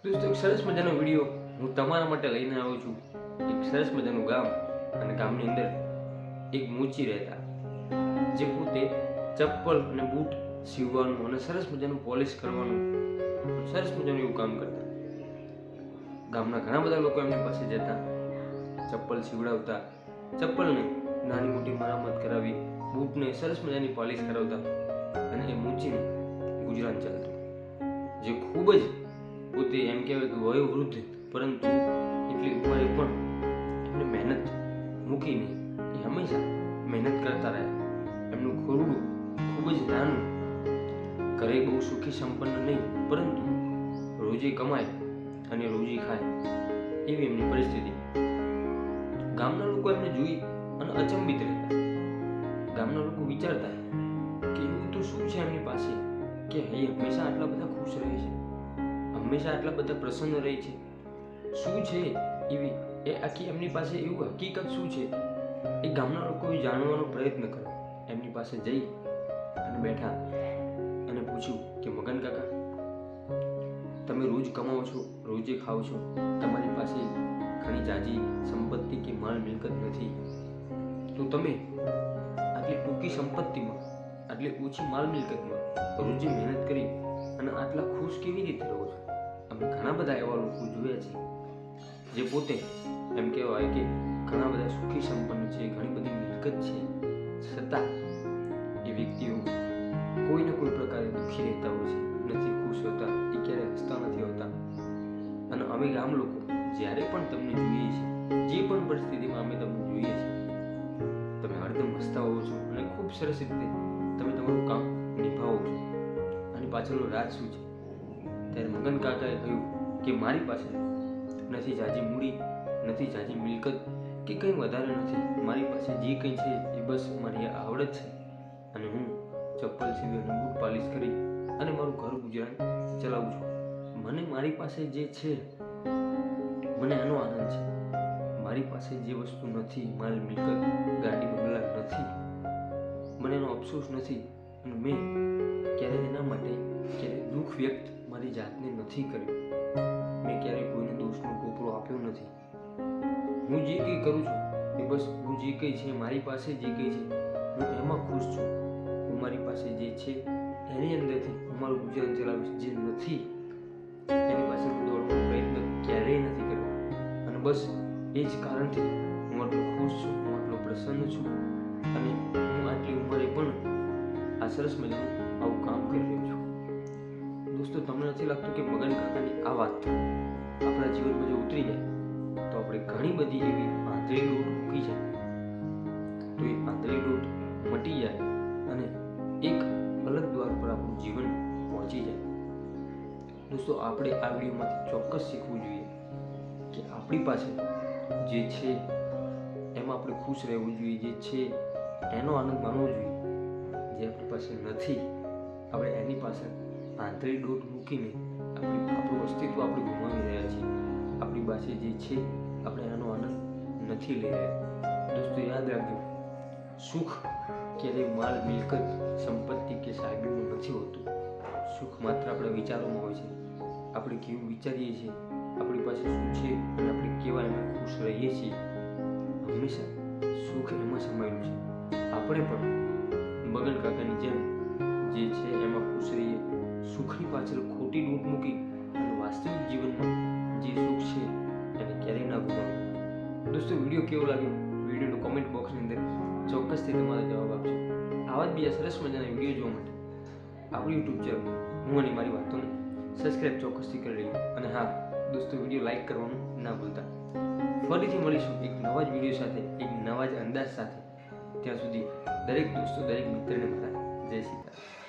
દોસ્તો એક સરસ મજાનો વિડીયો હું તમારા માટે લઈને આવ્યો છું। એક સરસ મજાનું ગામ અને ગામની અંદર એક મૂચી રહેતા જે પોતે ચપ્પલ અને બૂટ સીવવાનું અને સરસ મજાનું પોલિશ કરવાનું સરસ મજાનું એવું કામ કરતા। ગામના ઘણા બધા લોકો એમની પાસે જતા, ચપ્પલ સીવડાવતા, ચપ્પલને નાની મોટી મરામત કરાવી, બૂટને સરસ મજાની પોલિશ કરાવતા અને એ મૂચીનું ગુજરાન ચાલતું, જે ખૂબ જ પોતે એમ કહેવાય કે વયોવૃદ્ધ પરંતુ એટલી ઉંમરે પણ એમને મહેનત મૂકીને એ હંમેશા મહેનત કરતા રહ્યા। એમનું ખોરડું ખૂબ જ નાનું, ઘરે બહુ સુખી સંપન્ન નહીં પરંતુ રોજે કમાય અને રોજી ખાય એવી એમની પરિસ્થિતિ। ગામના લોકો એમને જોઈ અને અચંબિત રહેતા। ગામના લોકો વિચારતા કે એવું તો શું છે એમની પાસે કે એ હંમેશા આટલા બધા ખુશ રહે છે, હંમેશા આટલા બધા પ્રસન્ન રહે છે, શું છે એવી એ આખી એમની પાસે એવું હકીકત શું છે એ ગામના લોકોએ જાણવાનો પ્રયત્ન કર્યો। એમની પાસે જઈ અને બેઠા અને પૂછ્યું કે મગન કાકા, તમે રોજ કમાવો છો, રોજે ખાઓ છો, તમારી પાસે ઘણી જાજી સંપત્તિ કે માલ મિલકત નથી, તો તમે આટલી ટૂંકી સંપત્તિમાં, આટલી ઓછી માલ મિલકતમાં રોજે મહેનત કરી અને આટલા ખુશ કેવી રીતે રહો છો? અમે ઘણા બધા એવા લોકો જોયા છે જે પોતે એમ કહેવાય કે ઘણા બધા સુખી સંપન્ન છે, ઘણી બધી મિલકત છે, છતાં એ વ્યક્તિઓ કોઈ ને કોઈ પ્રકારે દુઃખી રહેતા હોય છે, નથી ખુશ હોતા, એ ક્યારેય હસતા નથી હોતા। અને અમે ગામ લોકો જ્યારે પણ તમને જોઈએ છીએ, જે પણ પરિસ્થિતિમાં અમે તમને જોઈએ છીએ, તમે હરદમ હસતા હોવ છો અને ખૂબ સરસ રીતે તમે તમારું કામ નિભાવો છો। આની પાછળનું રાજ શું છે? ત્યારે મગન કાકાએ કહ્યું કે મારી પાસે નથી જાજી મૂડી, નથી જાજી મિલકત કે કંઈ વધારે નથી, મારી પાસે જે કંઈ છે એ બસ મારી આવડત છે અને હું ચપ્પલ સીવી અને બૂટ પાલિશ કરી અને મારું ઘર ગુજરાન ચલાવું છું। મને મારી પાસે જે છે મને એનો આનંદ છે, મારી પાસે જે વસ્તુ નથી, માલ મિલકત, ગાડી બંગલા નથી, મને એનો અફસોસ નથી અને મેં ક્યારેય એના માટે ક્યારેય દુઃખ વ્યક્ત મારી જાતને નથી કર્યું, મેં ક્યારેય કોઈને દોષનો ટોપરો આપ્યો નથી। હું જે કંઈ કરું છું એ બસ હું જે કંઈ છે, મારી પાસે જે કંઈ છે હું એમાં ખુશ છું। હું મારી પાસે જે છે એની અંદરથી હું મારું ગુજરાન ચલાવીશ, જે નથી એની પાછળ દોડવાનો પ્રયત્ન ક્યારેય નથી કર્યો અને બસ એ જ કારણથી હું આટલો ખુશ છું, હું આટલો પ્રસન્ન છું અને હું આટલી ઉંમરે પણ આ સરસ મજાનું આવું કામ કરી રહ્યો છું। દોસ્તો, તમને નથી લાગતું કે મગન કાકાની આ વાત આપણા જીવનમાં જો ઉતરી જાય તો આપણે ઘણી બધી એવી આંધળી દોટ મૂકી જાય તો એ આંધળી દોટ મટી જાય અને એક અલગ દ્વાર પર આપણું જીવન પહોંચી જાય। દોસ્તો, આપણે આ વિડીયોમાંથી ચોક્કસ શીખવું જોઈએ કે આપણી પાસે જે છે એમાં આપણે ખુશ રહેવું જોઈએ, જે છે એનો આનંદ માનવો જોઈએ, જે આપણી પાસે નથી આપણે એની પાસે આંતરિક દોટ મૂકીને આપણું અસ્તિત્વ આપણે ગુમાવી રહ્યા છીએ। આપણી પાસે જે છે આપણે એનો આનંદ નથી લઈ રહ્યા। દોસ્તો, યાદ રાખજો, સુખ ક્યારેય માલ મિલકત, સંપત્તિ કે સાહેબીમાં નથી હોતું। સુખ માત્ર આપણા વિચારોમાં હોય છે, આપણે કેવું વિચારીએ છીએ, આપણી પાસે શું છે અને આપણે કેવા એમાં ખુશ રહીએ છીએ, હંમેશા સુખ એમાં સમાયેલું છે। આપણે પણ મગન કાકાની જેમ જે છે એમાં ખુશ રહીએ, સુખની પાછળ ખોટી દોટ મૂકી અને વાસ્તવિક જીવનમાં જે સુખ છે એને ક્યારેય ના ગુમાવીએ। દોસ્તો, વિડીયો કેવો લાગ્યો? વિડીયોનો કોમેન્ટ બોક્સની અંદર ચોક્કસથી તમારા જવાબ આપજો। આવા જ બીજા સરસ મજાના વિડીયો જોવા માટે આપણું યુટ્યુબ ચેનલ હું અને મારી વાતોને સબસ્ક્રાઈબ ચોક્કસથી કરી લેજો અને હા દોસ્તો, વિડીયો લાઈક કરવાનું ના ભૂલતા। ફરીથી મળીશું એક નવા જ વિડીયો સાથે, એક નવા જ અંદાજ સાથે। ત્યાં સુધી દરેક દોસ્તો, દરેક મિત્રને મારા જય સીતારામ।